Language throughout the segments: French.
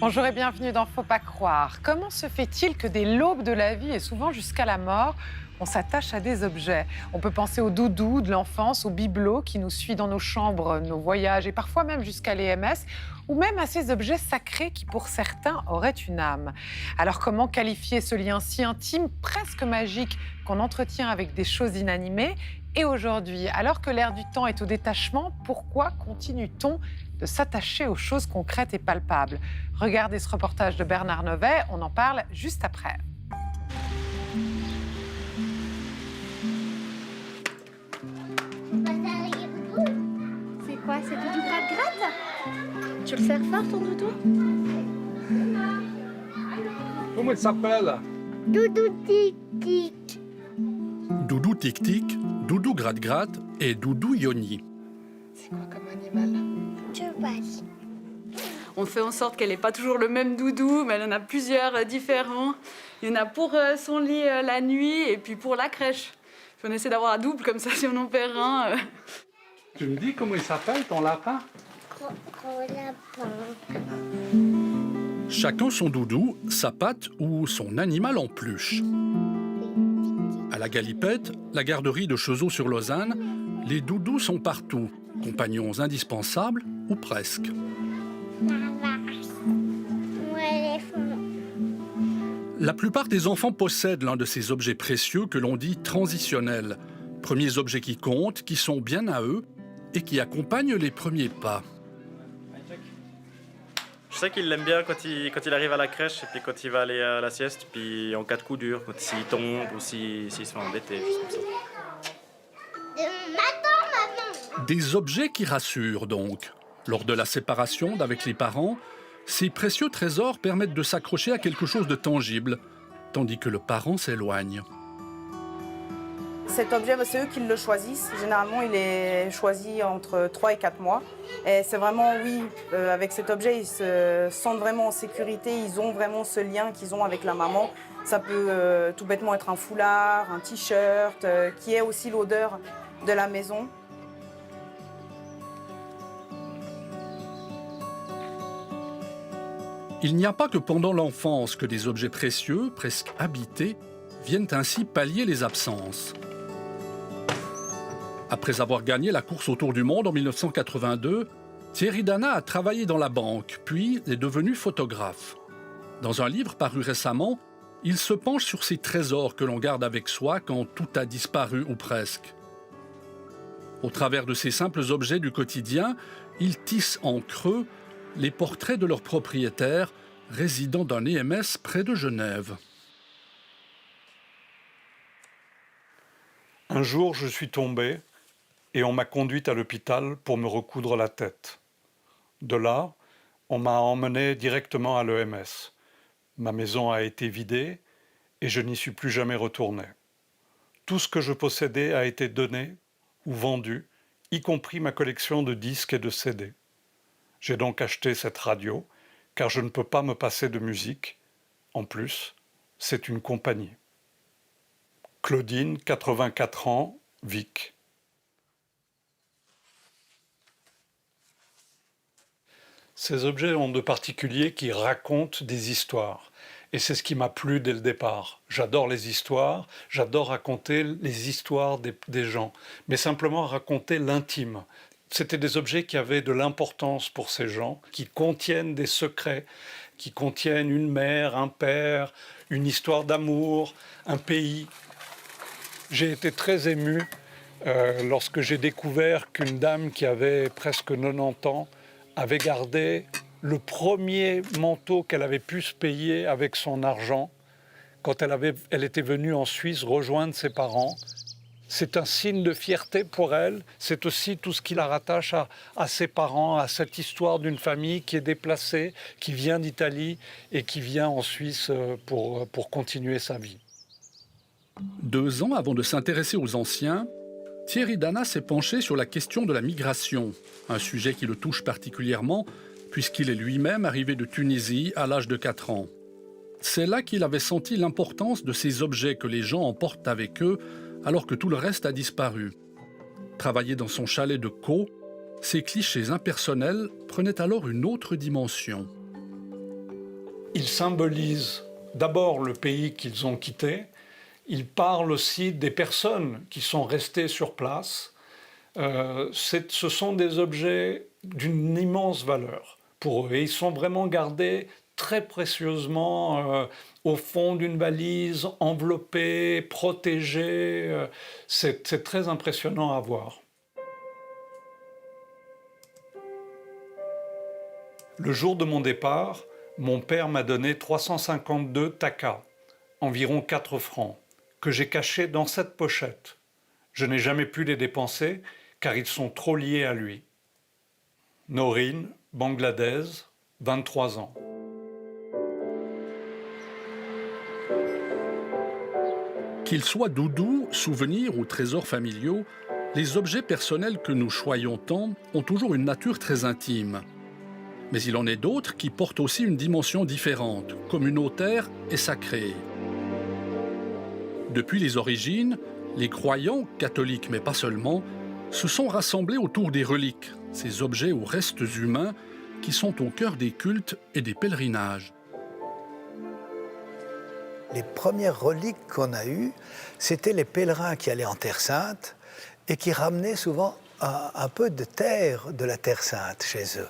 Bonjour et bienvenue dans Faut pas croire. Comment se fait-il que dès l'aube de la vie et souvent jusqu'à la mort, on s'attache à des objets? On peut penser au doudou de l'enfance, au bibelot qui nous suit dans nos chambres, nos voyages et parfois même jusqu'à l'EMS, ou même à ces objets sacrés qui pour certains auraient une âme. Alors comment qualifier ce lien si intime, presque magique, qu'on entretient avec des choses inanimées? Et aujourd'hui, alors que l'ère du temps est au détachement, pourquoi continue-t-on de s'attacher aux choses concrètes et palpables? Regardez ce reportage de Bernard Novet, on en parle juste après. C'est quoi, c'est doudou gratte-gratte? Tu le sers fort ton doudou? Comment il s'appelle? Doudou tic-tic. Doudou tic-tic, Doudou gratte-gratte et Doudou yoni. C'est quoi comme animal? Cheval. On fait en sorte qu'elle n'ait pas toujours le même doudou, mais elle en a plusieurs différents. Il y en a pour son lit la nuit et puis pour la crèche. Puis on essaie d'avoir un double comme ça si on en perd un. Tu me dis comment il s'appelle ton lapin? Gros lapin. Chacun son doudou, sa patte ou son animal en peluche. À la Galipette, la garderie de Cheseaux-sur-Lausanne, les doudous sont partout, compagnons indispensables ou presque. La vache. Ou éléphant. La plupart des enfants possèdent l'un de ces objets précieux que l'on dit transitionnels, premiers objets qui comptent, qui sont bien à eux et qui accompagnent les premiers pas. Je sais qu'il l'aime bien quand il arrive à la crèche et puis quand il va aller à la sieste, puis en cas de coup dur, quand s'il tombe ou s'il se fait embêter, juste comme ça. Maintenant. Des objets qui rassurent donc. Lors de la séparation d'avec les parents, ces précieux trésors permettent de s'accrocher à quelque chose de tangible, tandis que le parent s'éloigne. Cet objet, c'est eux qui le choisissent. Généralement, il est choisi entre 3 et 4 mois. Et c'est vraiment, oui, avec cet objet, ils se sentent vraiment en sécurité. Ils ont vraiment ce lien qu'ils ont avec la maman. Ça peut tout bêtement être un foulard, un t-shirt, qui est aussi l'odeur de la maison. Il n'y a pas que pendant l'enfance que des objets précieux, presque habités, viennent ainsi pallier les absences. Après avoir gagné la course autour du monde en 1982, Thierry Dana a travaillé dans la banque, puis est devenu photographe. Dans un livre paru récemment, il se penche sur ces trésors que l'on garde avec soi quand tout a disparu ou presque. Au travers de ces simples objets du quotidien, il tisse en creux les portraits de leurs propriétaires résidant d'un EMS près de Genève. Un jour, je suis tombé et on m'a conduite à l'hôpital pour me recoudre la tête. De là, on m'a emmené directement à l'EMS. Ma maison a été vidée et je n'y suis plus jamais retourné. Tout ce que je possédais a été donné ou vendu, y compris ma collection de disques et de CD. J'ai donc acheté cette radio, car je ne peux pas me passer de musique. En plus, c'est une compagnie. Claudine, 84 ans, Vic. Ces objets ont de particulier qui racontent des histoires. Et c'est ce qui m'a plu dès le départ. J'adore les histoires, j'adore raconter les histoires des gens, mais simplement raconter l'intime. C'était des objets qui avaient de l'importance pour ces gens, qui contiennent des secrets, qui contiennent une mère, un père, une histoire d'amour, un pays. J'ai été très ému lorsque j'ai découvert qu'une dame qui avait presque 90 ans avait gardé le premier manteau qu'elle avait pu se payer avec son argent quand elle était venue en Suisse rejoindre ses parents. C'est un signe de fierté pour elle. C'est aussi tout ce qui la rattache à ses parents, à cette histoire d'une famille qui est déplacée, qui vient d'Italie et qui vient en Suisse pour continuer sa vie. 2 ans avant de s'intéresser aux anciens, Thierry Dana s'est penché sur la question de la migration, un sujet qui le touche particulièrement puisqu'il est lui-même arrivé de Tunisie à l'âge de 4 ans. C'est là qu'il avait senti l'importance de ces objets que les gens emportent avec eux alors que tout le reste a disparu. Travailler dans son chalet de Caux, ces clichés impersonnels prenaient alors une autre dimension. ils symbolisent d'abord le pays qu'ils ont quitté, ils parlent aussi des personnes qui sont restées sur place. Ce sont des objets d'une immense valeur pour eux et ils sont vraiment gardés très précieusement au fond d'une valise, enveloppés, protégés. C'est très impressionnant à voir. Le jour de mon départ, mon père m'a donné 352 takas, environ 4 francs, que j'ai cachés dans cette pochette. Je n'ai jamais pu les dépenser car ils sont trop liés à lui. Noreen, Bangladaise, 23 ans. Qu'ils soient doudous, souvenirs ou trésors familiaux, les objets personnels que nous choyons tant ont toujours une nature très intime. Mais il en est d'autres qui portent aussi une dimension différente, communautaire et sacrée. Depuis les origines, les croyants, catholiques mais pas seulement, se sont rassemblés autour des reliques, ces objets ou restes humains qui sont au cœur des cultes et des pèlerinages. Les premières reliques qu'on a eues, c'était les pèlerins qui allaient en Terre Sainte et qui ramenaient souvent un peu de terre de la Terre Sainte chez eux.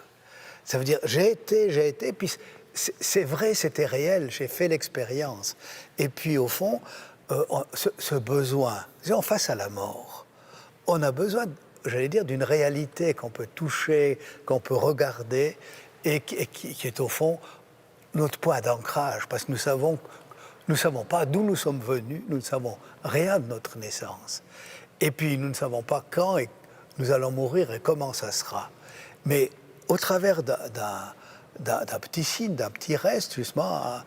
Ça veut dire, j'ai été, puis c'est vrai, c'était réel, j'ai fait l'expérience. Et puis au fond, ce besoin, face à la mort, on a besoin, j'allais dire, d'une réalité qu'on peut toucher, qu'on peut regarder, et qui est au fond notre point d'ancrage, parce que nous ne savons pas d'où nous sommes venus, nous ne savons rien de notre naissance. Et puis nous ne savons pas quand nous allons mourir et comment ça sera. Mais au travers d'un petit signe, d'un petit reste, justement,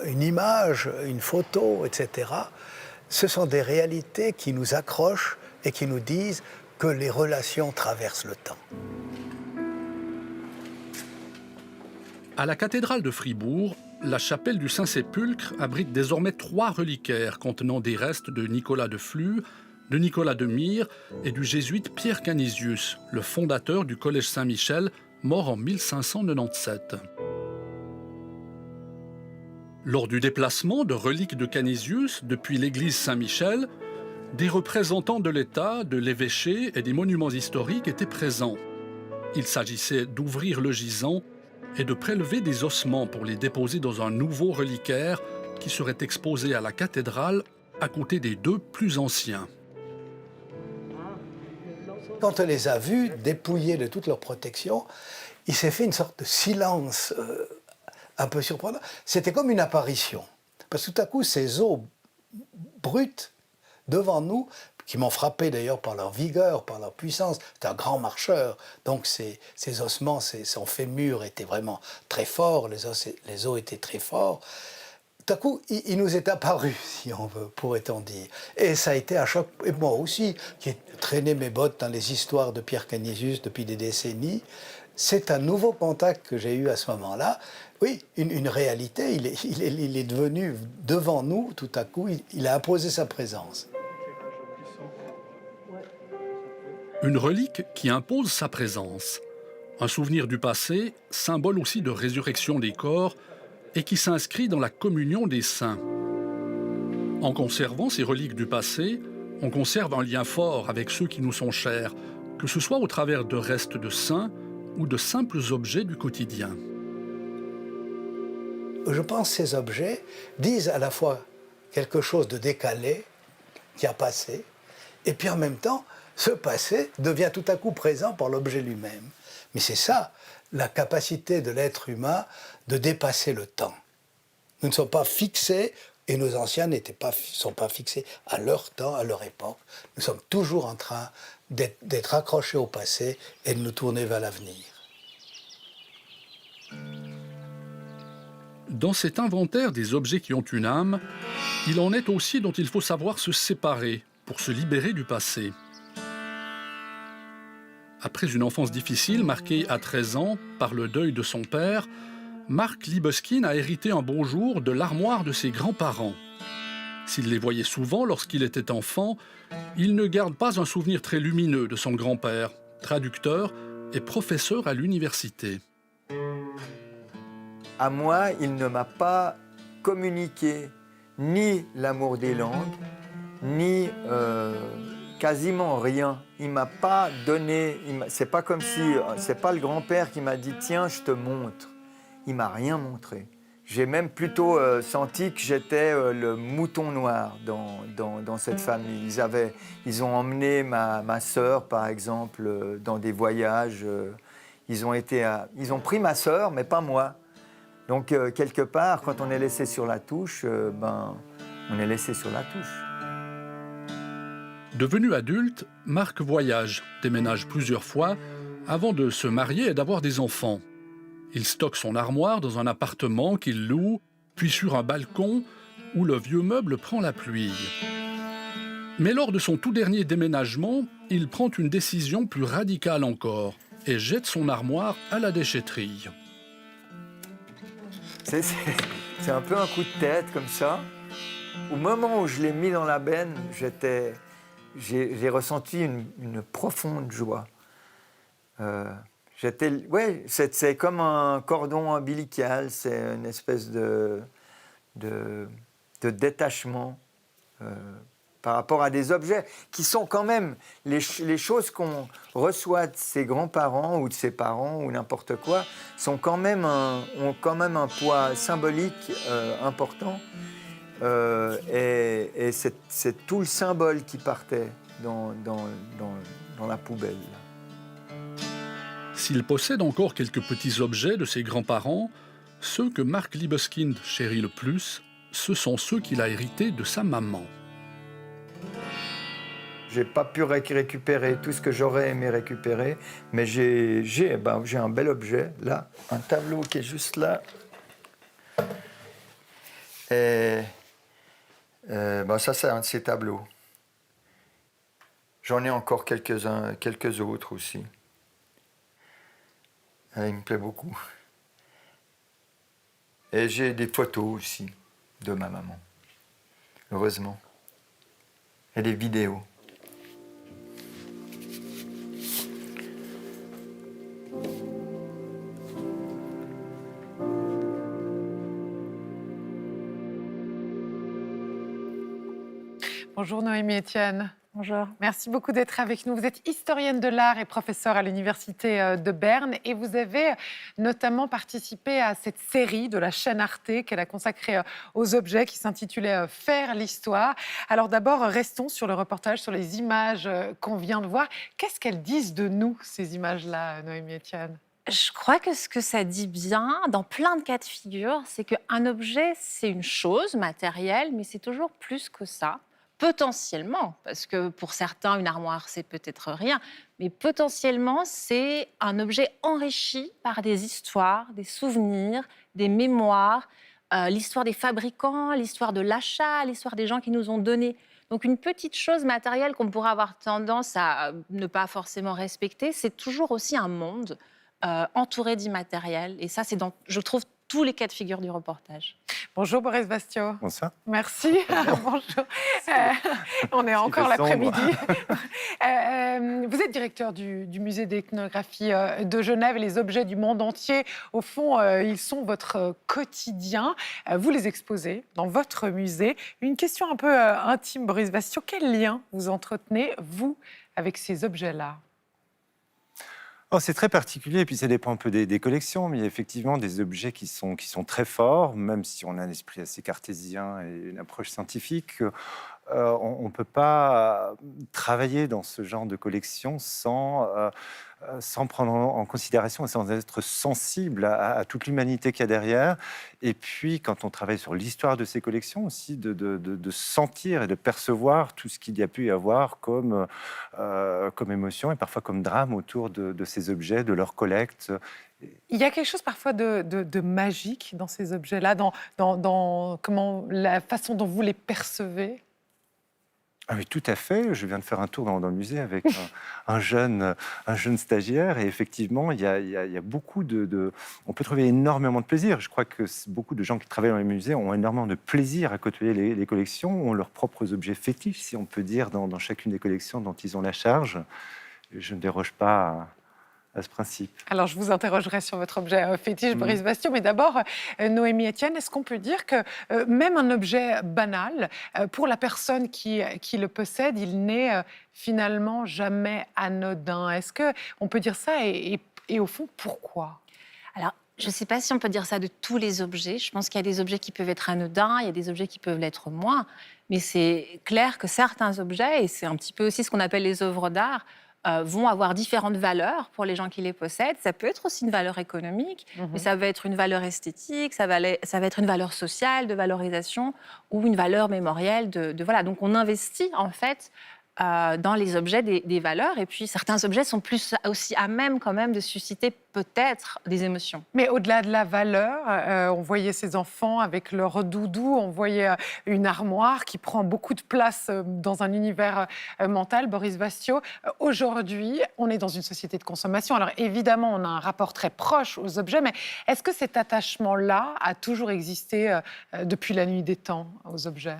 une image, une photo, etc., ce sont des réalités qui nous accrochent et qui nous disent que les relations traversent le temps. À la cathédrale de Fribourg, la chapelle du Saint-Sépulcre abrite désormais 3 reliquaires contenant des restes de Nicolas de Flue, de Nicolas de Myre et du jésuite Pierre Canisius, le fondateur du Collège Saint-Michel, mort en 1597. Lors du déplacement de reliques de Canisius depuis l'église Saint-Michel, des représentants de l'État, de l'évêché et des monuments historiques étaient présents. Il s'agissait d'ouvrir le gisant et de prélever des ossements pour les déposer dans un nouveau reliquaire qui serait exposé à la cathédrale à côté des 2 plus anciens. Quand on les a vus dépouillés de toute leur protection, il s'est fait une sorte de silence un peu surprenant. C'était comme une apparition. Parce que tout à coup, ces os brutes devant nous, qui m'ont frappé d'ailleurs par leur vigueur, par leur puissance. C'était un grand marcheur, donc ses ossements, son fémur était vraiment très fort, les os étaient très forts. Tout à coup, il nous est apparu, si on veut, pourrait-on dire. Et ça a été un choc, et moi aussi, qui ai traîné mes bottes dans les histoires de Pierre Canisius depuis des décennies, c'est un nouveau contact que j'ai eu à ce moment-là. Oui, une réalité, il est devenu devant nous, tout à coup, il a imposé sa présence. Une relique qui impose sa présence. Un souvenir du passé, symbole aussi de résurrection des corps, et qui s'inscrit dans la communion des saints. En conservant ces reliques du passé, on conserve un lien fort avec ceux qui nous sont chers, que ce soit au travers de restes de saints ou de simples objets du quotidien. Je pense que ces objets disent à la fois quelque chose de décalé, qui a passé, et puis en même temps, ce passé devient tout à coup présent par l'objet lui-même. Mais c'est ça, la capacité de l'être humain de dépasser le temps. Nous ne sommes pas fixés, et nos anciens ne sont pas fixés à leur temps, à leur époque. Nous sommes toujours en train d'être accrochés au passé et de nous tourner vers l'avenir. Dans cet inventaire des objets qui ont une âme, il en est aussi dont il faut savoir se séparer pour se libérer du passé. Après une enfance difficile marquée à 13 ans par le deuil de son père, Marc Libeskind a hérité un beau jour de l'armoire de ses grands-parents. S'il les voyait souvent lorsqu'il était enfant, il ne garde pas un souvenir très lumineux de son grand-père, traducteur et professeur à l'université. à moi, il ne m'a pas communiqué ni l'amour des langues, ni quasiment rien. Il m'a pas donné. C'est pas comme si c'est pas le grand-père qui m'a dit tiens, je te montre. Il m'a rien montré. J'ai même plutôt senti que j'étais le mouton noir dans cette famille. Ils ont emmené ma sœur, par exemple, dans des voyages. Ils ont pris ma sœur, mais pas moi. Donc, quelque part, quand on est laissé sur la touche, on est laissé sur la touche. Devenu adulte, Marc voyage, déménage plusieurs fois avant de se marier et d'avoir des enfants. Il stocke son armoire dans un appartement qu'il loue, puis sur un balcon où le vieux meuble prend la pluie. Mais lors de son tout dernier déménagement, il prend une décision plus radicale encore et jette son armoire à la déchetterie. C'est un peu un coup de tête comme ça. Au moment où je l'ai mis dans la benne, j'ai ressenti une profonde joie. C'est comme un cordon ombilical, c'est une espèce de détachement par rapport à des objets qui sont quand même les choses qu'on reçoit de ses grands-parents ou de ses parents ou n'importe quoi, ont quand même un poids symbolique important. Et c'est tout le symbole qui partait dans la poubelle. S'il possède encore quelques petits objets de ses grands-parents, ceux que Marc Libeskind chérit le plus, ce sont ceux qu'il a hérités de sa maman. J'ai pas pu récupérer tout ce que j'aurais aimé récupérer, mais j'ai un bel objet, là, un tableau qui est juste là. Et ça, c'est un de ces tableaux. J'en ai encore quelques autres aussi. Il me plaît beaucoup. Et j'ai des photos aussi de ma maman, heureusement. Et des vidéos. Bonjour Noémie Etienne. Bonjour. Merci beaucoup d'être avec nous. Vous êtes historienne de l'art et professeure à l'Université de Berne et vous avez notamment participé à cette série de la chaîne Arte qu'elle a consacrée aux objets qui s'intitulait « Faire l'histoire ». Alors d'abord, restons sur le reportage, sur les images qu'on vient de voir. Qu'est-ce qu'elles disent de nous, ces images-là, Noémie Etienne ? Je crois que ce que ça dit bien, dans plein de cas de figure, c'est qu'un objet, c'est une chose matérielle, mais c'est toujours plus que ça. Potentiellement, parce que pour certains, une armoire, c'est peut-être rien, mais potentiellement, c'est un objet enrichi par des histoires, des souvenirs, des mémoires, l'histoire des fabricants, l'histoire de l'achat, l'histoire des gens qui nous ont donné. Donc une petite chose matérielle qu'on pourrait avoir tendance à ne pas forcément respecter, c'est toujours aussi un monde entouré d'immatériel. Et ça, c'est dans, je trouve, tous les cas de figure du reportage. Bonjour Boris Bastiot. Bonsoir. Merci. Bonjour. On est encore l'après-midi. Vous êtes directeur du musée d'ethnographie de Genève et les objets du monde entier, au fond, ils sont votre quotidien. Vous les exposez dans votre musée. Une question un peu intime, Boris Bastiot. Quel lien vous entretenez, vous, avec ces objets-là ? Oh, c'est très particulier, et puis ça dépend un peu des collections, mais il y a effectivement des objets qui sont très forts, même si on a un esprit assez cartésien et une approche scientifique. On ne peut pas travailler dans ce genre de collection sans prendre en considération et sans être sensible à toute l'humanité qu'il y a derrière. Et puis, quand on travaille sur l'histoire de ces collections, aussi de sentir et de percevoir tout ce qu'il y a pu y avoir comme émotion et parfois comme drame autour de ces objets, de leur collecte. Il y a quelque chose parfois de magique dans ces objets-là, dans comment, la façon dont vous les percevez. Ah oui, tout à fait. Je viens de faire un tour dans le musée avec un jeune stagiaire et effectivement, il y a beaucoup on peut trouver énormément de plaisir. Je crois que beaucoup de gens qui travaillent dans les musées ont énormément de plaisir à côtoyer les collections, ont leurs propres objets fétiches, si on peut dire, dans chacune des collections dont ils ont la charge. Je ne déroge pas à ce principe. Alors, je vous interrogerai sur votre objet fétiche, Boris Bastio, mais d'abord, Noémie Etienne, est-ce qu'on peut dire que même un objet banal, pour la personne qui le possède, il n'est finalement jamais anodin? Est-ce qu'on peut dire ça et au fond, pourquoi? Alors, je ne sais pas si on peut dire ça de tous les objets. Je pense qu'il y a des objets qui peuvent être anodins, il y a des objets qui peuvent l'être moins. Mais c'est clair que certains objets, et c'est un petit peu aussi ce qu'on appelle les œuvres d'art, vont avoir différentes valeurs pour les gens qui les possèdent. Ça peut être aussi une valeur économique, mais ça va être une valeur esthétique, ça va être une valeur sociale, de valorisation, ou une valeur mémorielle. Voilà. Donc on investit en fait dans les objets des valeurs, et puis certains objets sont plus aussi à même quand même de susciter peut-être des émotions. Mais au-delà de la valeur, on voyait ces enfants avec leur doudou, on voyait une armoire qui prend beaucoup de place dans un univers mental. Boris Bastio, aujourd'hui, on est dans une société de consommation. Alors évidemment, on a un rapport très proche aux objets, mais est-ce que cet attachement-là a toujours existé depuis la nuit des temps aux objets ?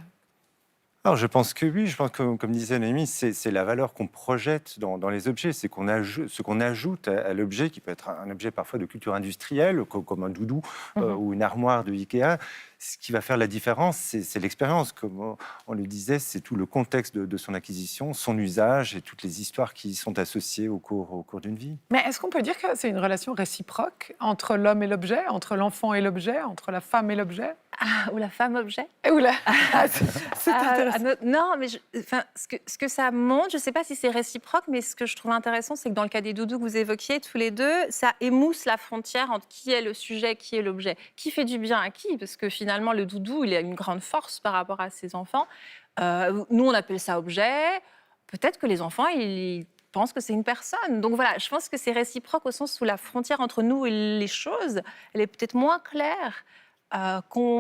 Alors, je pense que oui, je pense que, comme disait Noémie, c'est la valeur qu'on projette dans les objets, c'est ce qu'on ajoute à l'objet, qui peut être un objet parfois de culture industrielle, comme un doudou ou une armoire de Ikea. Ce qui va faire la différence, c'est l'expérience. Comme on le disait, c'est tout le contexte de son acquisition, son usage et toutes les histoires qui y sont associées au cours d'une vie. Mais est-ce qu'on peut dire que c'est une relation réciproque entre l'homme et l'objet, entre l'enfant et l'objet, entre la femme et l'objet ? Ou la femme-objet. C'est intéressant. Non, mais ce que ça montre, je ne sais pas si c'est réciproque, mais ce que je trouve intéressant, c'est que dans le cas des doudous que vous évoquiez tous les deux, ça émousse la frontière entre qui est le sujet, qui est l'objet. Qui fait du bien à qui ? Parce que finalement, le doudou, il a une grande force par rapport à ses enfants. Nous, on appelle ça objet. Peut-être que les enfants, ils pensent que c'est une personne. Donc voilà, je pense que c'est réciproque au sens où la frontière entre nous et les choses, elle est peut-être moins claire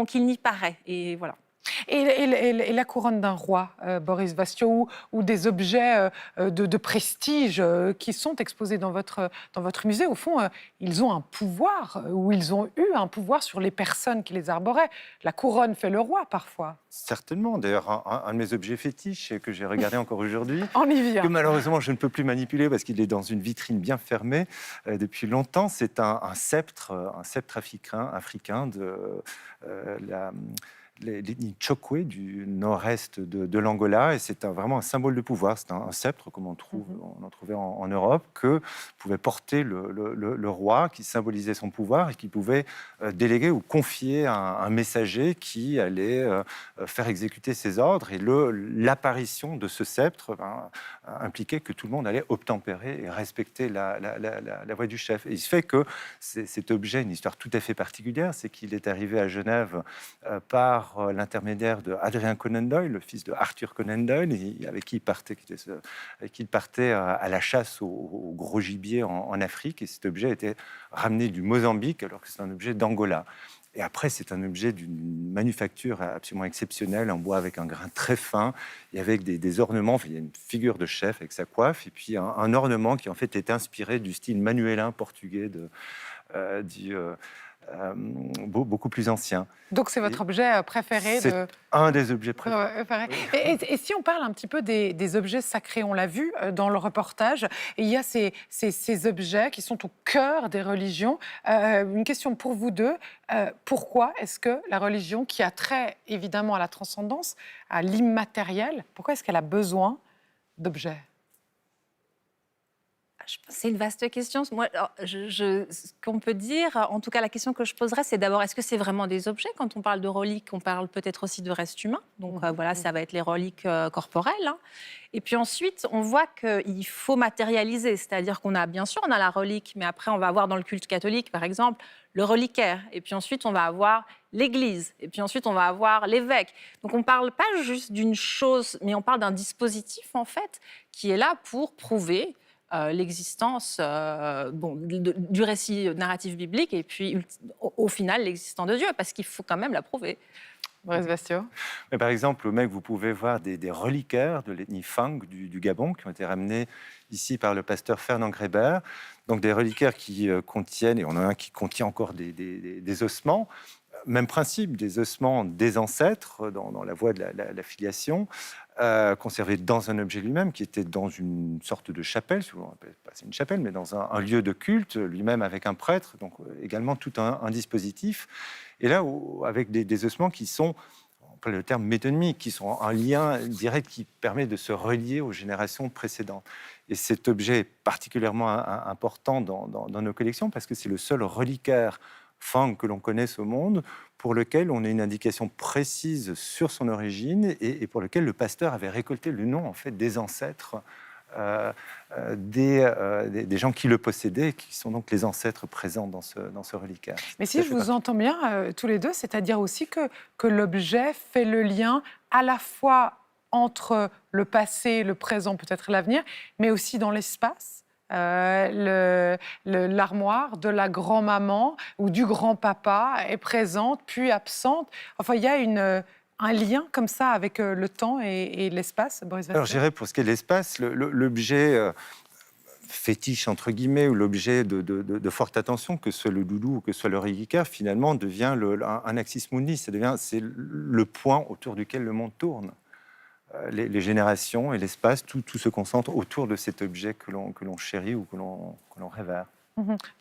qu'il n'y paraît. Et voilà. Et la couronne d'un roi, Boris Bastio, ou des objets de prestige qui sont exposés dans votre musée, au fond, ils ont un pouvoir, ou ils ont eu un pouvoir sur les personnes qui les arboraient. La couronne fait le roi, parfois. Certainement. D'ailleurs, un de mes objets fétiches que j'ai regardé encore aujourd'hui, on y vient. Que malheureusement je ne peux plus manipuler parce qu'il est dans une vitrine bien fermée depuis longtemps, c'est un sceptre africain de l'ethnie Chokwe du nord-est de l'Angola, et c'est vraiment un symbole de pouvoir. C'est un sceptre comme on en trouvait en Europe, que pouvait porter le roi, qui symbolisait son pouvoir et qui pouvait déléguer ou confier un messager qui allait faire exécuter ses ordres. Et l'apparition de ce sceptre impliquait que tout le monde allait obtempérer et respecter la voix du chef. Et il se fait que cet objet a une histoire tout à fait particulière, c'est qu'il est arrivé à Genève par l'intermédiaire de Adrien Conan Doyle, le fils de Arthur Conan Doyle, avec qui il partait à la chasse au gros gibier en Afrique. Et cet objet a été ramené du Mozambique, alors que c'est un objet d'Angola. Et après, c'est un objet d'une manufacture absolument exceptionnelle, en bois avec un grain très fin, et avec des ornements. Enfin, il y a une figure de chef avec sa coiffe, et puis un ornement qui en fait est inspiré du style manuélin portugais beaucoup plus ancien. Donc c'est votre objet préféré? C'est un des objets préférés. Et si on parle un petit peu des objets sacrés, on l'a vu dans le reportage, et il y a ces objets qui sont au cœur des religions. Une question pour vous deux, pourquoi est-ce que la religion, qui a trait évidemment à la transcendance, à l'immatériel, pourquoi est-ce qu'elle a besoin d'objets? C'est une vaste question. Moi, ce qu'on peut dire, en tout cas la question que je poserais, c'est d'abord, est-ce que c'est vraiment des objets? Quand on parle de reliques, on parle peut-être aussi de restes humains. Donc voilà, ça va être les reliques corporelles. Hein. Et puis ensuite, on voit qu'il faut matérialiser. C'est-à-dire qu'on a, bien sûr, on a la relique, mais après, on va avoir dans le culte catholique, par exemple, le reliquaire. Et puis ensuite, on va avoir l'Église. Et puis ensuite, on va avoir l'évêque. Donc on ne parle pas juste d'une chose, mais on parle d'un dispositif, en fait, qui est là pour prouver l'existence du récit narratif biblique et puis au final l'existence de Dieu, parce qu'il faut quand même la prouver. Boris Bastio. Mais par exemple, au Mecque, vous pouvez voir des reliquaires de l'ethnie Fang du Gabon qui ont été ramenés ici par le pasteur Fernand Grébert. Donc des reliquaires qui contiennent, et on en a un qui contient encore des ossements. Même principe, des ossements des ancêtres dans la voie de la filiation. conservé dans un objet lui-même, qui était dans une sorte de chapelle, souvent on appelle pas c'est une chapelle, mais dans un lieu de culte, lui-même avec un prêtre, donc également tout un dispositif. Et là, avec des ossements qui sont, on peut le terme métonymique, qui sont un lien direct qui permet de se relier aux générations précédentes. Et cet objet est particulièrement important dans nos collections parce que c'est le seul reliquaire Fang que l'on connaisse au monde, pour lequel on a une indication précise sur son origine et pour lequel le pasteur avait récolté le nom en fait des ancêtres des gens qui le possédaient, qui sont donc les ancêtres présents dans ce reliquaire. Mais si je vous entends bien tous les deux, c'est-à-dire aussi que l'objet fait le lien à la fois entre le passé, le présent, peut-être l'avenir, mais aussi dans l'espace. L'armoire de la grand-maman ou du grand-papa est présente, puis absente. Enfin, il y a un lien comme ça avec le temps et l'espace, Boris Vasseur. Alors, je dirais, pour ce qui est de l'espace, l'objet fétiche, entre guillemets, ou l'objet de forte attention, que ce soit le doudou ou que ce soit le reliquaire, finalement, devient un axis mundi. C'est le point autour duquel le monde tourne. Les générations et l'espace, tout se concentre autour de cet objet que l'on chérit ou que l'on révère.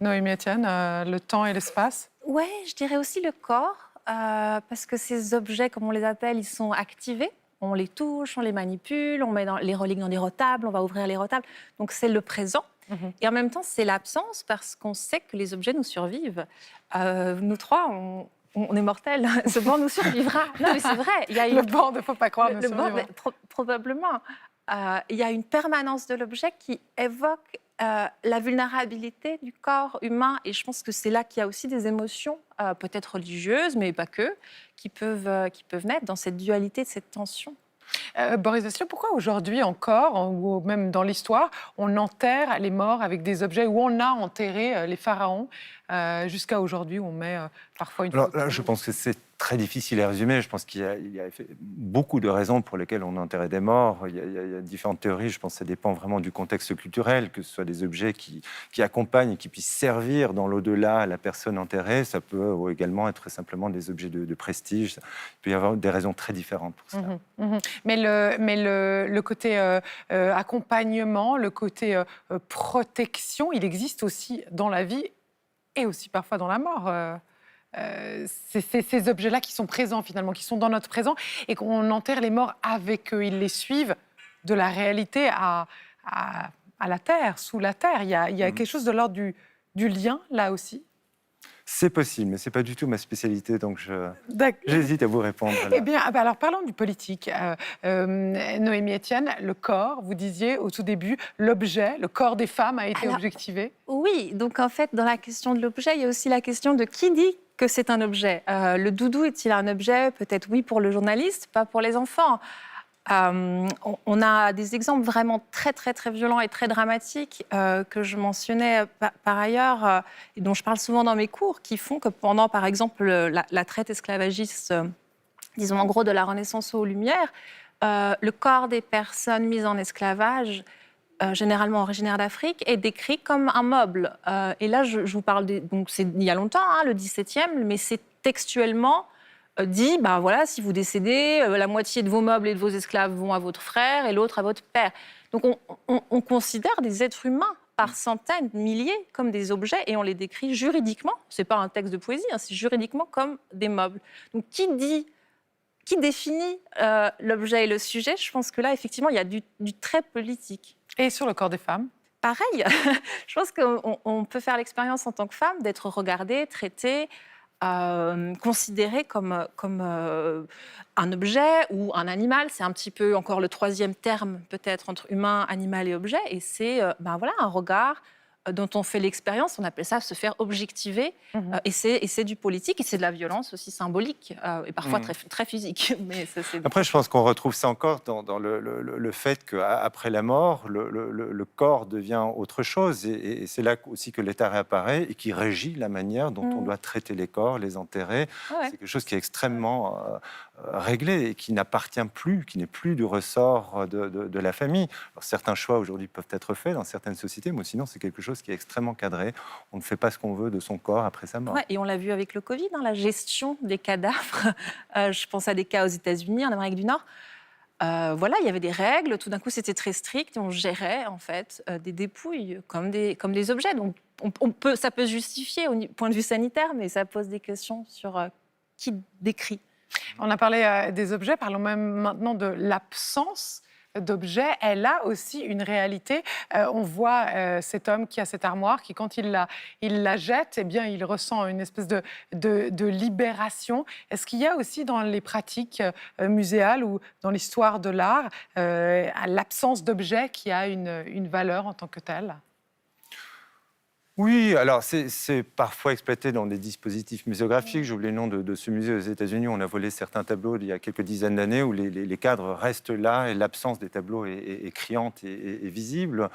Noémie Etienne, le temps et l'espace? Oui, je dirais aussi le corps, parce que ces objets, comme on les appelle, ils sont activés. On les touche, on les manipule, on met les reliques dans des retables, on va ouvrir les retables. Donc c'est le présent. Et en même temps, c'est l'absence, parce qu'on sait que les objets nous survivent. Nous trois, on est mortels. Ce banc nous survivra. Non, mais c'est vrai. Le banc, il ne faut pas croire, nous survivra. Probablement. Il y a une permanence de l'objet qui évoque la vulnérabilité du corps humain. Et je pense que c'est là qu'il y a aussi des émotions, peut-être religieuses, mais pas que, qui peuvent naître dans cette dualité, cette tension. Boris Vasseur, pourquoi aujourd'hui encore, ou même dans l'histoire, on enterre les morts avec des objets, où on a enterré les pharaons, jusqu'à aujourd'hui où on met parfois une photo? Là, je pense que c'est très difficile à résumer. Je pense qu'il y a beaucoup de raisons pour lesquelles on enterrait des morts. Il y a différentes théories. Je pense que ça dépend vraiment du contexte culturel, que ce soit des objets qui accompagnent et qui puissent servir dans l'au-delà à la personne enterrée. Ça peut également être simplement des objets de prestige. Il peut y avoir des raisons très différentes pour ça. Mais le côté accompagnement, le côté protection, il existe aussi dans la vie et aussi parfois dans la mort. C'est ces objets-là qui sont présents finalement, qui sont dans notre présent et qu'on enterre les morts avec eux. Ils les suivent de la réalité à la terre, sous la terre. Il y a quelque chose de l'ordre du lien là aussi. C'est possible, mais ce n'est pas du tout ma spécialité, donc j'hésite à vous répondre. Eh bien, alors parlons du politique. Noémie Etienne, le corps, vous disiez au tout début, l'objet, le corps des femmes a été objectivé. Oui, donc en fait, dans la question de l'objet, il y a aussi la question de qui dit que c'est un objet. Le doudou est-il un objet? Peut-être oui pour le journaliste, pas pour les enfants. On a des exemples vraiment très, très, très violents et très dramatiques que je mentionnais par ailleurs et dont je parle souvent dans mes cours, qui font que pendant, par exemple, la traite esclavagiste, disons en gros de la Renaissance aux Lumières, le corps des personnes mises en esclavage, généralement originaires d'Afrique, est décrit comme un meuble. Et là, je vous parle, donc c'est il y a longtemps, le XVIIe, mais c'est textuellement dit, ben voilà, si vous décédez, la moitié de vos meubles et de vos esclaves vont à votre frère et l'autre à votre père. Donc on considère des êtres humains par centaines, milliers comme des objets et on les décrit juridiquement, c'est pas un texte de poésie, c'est juridiquement comme des meubles. Donc qui définit l'objet et le sujet? Je pense que là, effectivement, il y a du très politique. Et sur le corps des femmes? Pareil, je pense qu'on peut faire l'expérience en tant que femme d'être regardée, traitée, considéré comme un objet ou un animal. C'est un petit peu encore le troisième terme peut-être entre humain, animal et objet. Et c'est voilà, un regard dont on fait l'expérience, on appelle ça se faire objectiver. Et c'est du politique et c'est de la violence aussi symbolique et parfois très, très physique. Mais Après, je pense qu'on retrouve ça encore dans le fait qu'après la mort, le corps devient autre chose. Et c'est là aussi que l'État réapparaît et qui régit la manière dont on doit traiter les corps, les enterrer. C'est quelque chose qui est extrêmement réglé et qui n'appartient plus, qui n'est plus du ressort de la famille. Alors, certains choix aujourd'hui peuvent être faits dans certaines sociétés, mais sinon c'est quelque chose qui est extrêmement cadré. On ne fait pas ce qu'on veut de son corps après sa mort. Et on l'a vu avec le Covid, la gestion des cadavres. Je pense à des cas aux États-Unis, en Amérique du Nord. Voilà, il y avait des règles. Tout d'un coup, c'était très strict et on gérait en fait des dépouilles comme des objets. Donc, ça peut se justifier au point de vue sanitaire, mais ça pose des questions sur qui décrit. On a parlé des objets, parlons même maintenant de l'absence d'objets. Elle a aussi une réalité. On voit cet homme qui a cette armoire, qui quand il la jette, eh bien, il ressent une espèce de libération. Est-ce qu'il y a aussi dans les pratiques muséales ou dans l'histoire de l'art l'absence d'objets qui a une valeur en tant que telle ? Oui, alors c'est parfois exploité dans des dispositifs muséographiques. J'oublie le nom de ce musée aux États-Unis. On a volé certains tableaux il y a quelques dizaines d'années où les cadres restent là et l'absence des tableaux est criante et visible.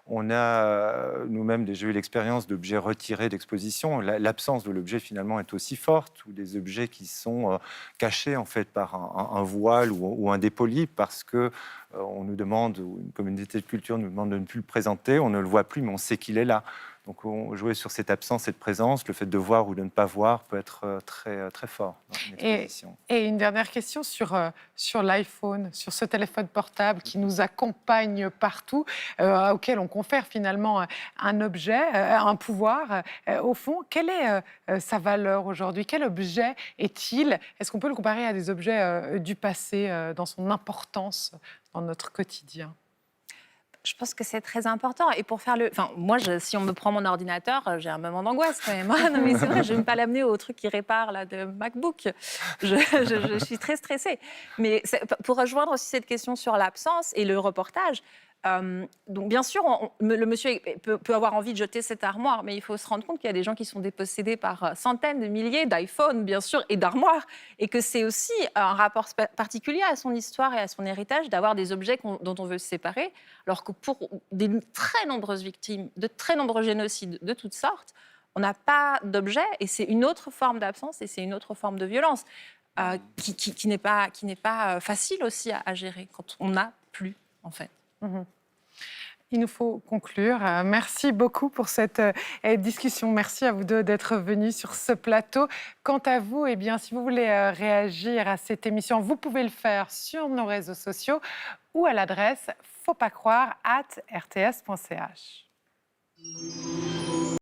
On a nous-mêmes déjà eu l'expérience d'objets retirés d'exposition. L'absence de l'objet finalement est aussi forte, ou des objets qui sont cachés en fait par un voile ou un dépoli parce que on nous demande, ou une communauté de culture nous demande de ne plus le présenter. On ne le voit plus, mais on sait qu'il est là. Donc, jouer sur cette absence, cette présence, le fait de voir ou de ne pas voir peut être très, très fort dans une exposition. Et une dernière question sur l'iPhone, sur ce téléphone portable qui nous accompagne partout, auquel on confère finalement un objet, un pouvoir. Au fond, quelle est sa valeur aujourd'hui ? Quel objet est-il ? Est-ce qu'on peut le comparer à des objets du passé dans son importance dans notre quotidien ? Je pense que c'est très important. Et pour faire moi, si on me prend mon ordinateur, j'ai un moment d'angoisse quand même. Non, mais c'est vrai, je ne vais pas l'amener au truc qui répare là, de MacBook. Je suis très stressée. Mais pour rejoindre aussi cette question sur l'absence et le reportage, donc bien sûr, le monsieur peut avoir envie de jeter cette armoire, mais il faut se rendre compte qu'il y a des gens qui sont dépossédés par centaines de milliers d'iPhones, bien sûr, et d'armoires, et que c'est aussi un rapport particulier à son histoire et à son héritage d'avoir des objets dont on veut se séparer, alors que pour des très nombreuses victimes, de très nombreux génocides de toutes sortes, on n'a pas d'objets, et c'est une autre forme d'absence, et c'est une autre forme de violence qui n'est pas facile aussi à gérer quand on n'a plus, en fait. Il nous faut conclure. Merci beaucoup pour cette discussion. Merci à vous deux d'être venus sur ce plateau. Quant à vous, eh bien, si vous voulez réagir à cette émission, vous pouvez le faire sur nos réseaux sociaux ou à l'adresse fautpascroire@rts.ch.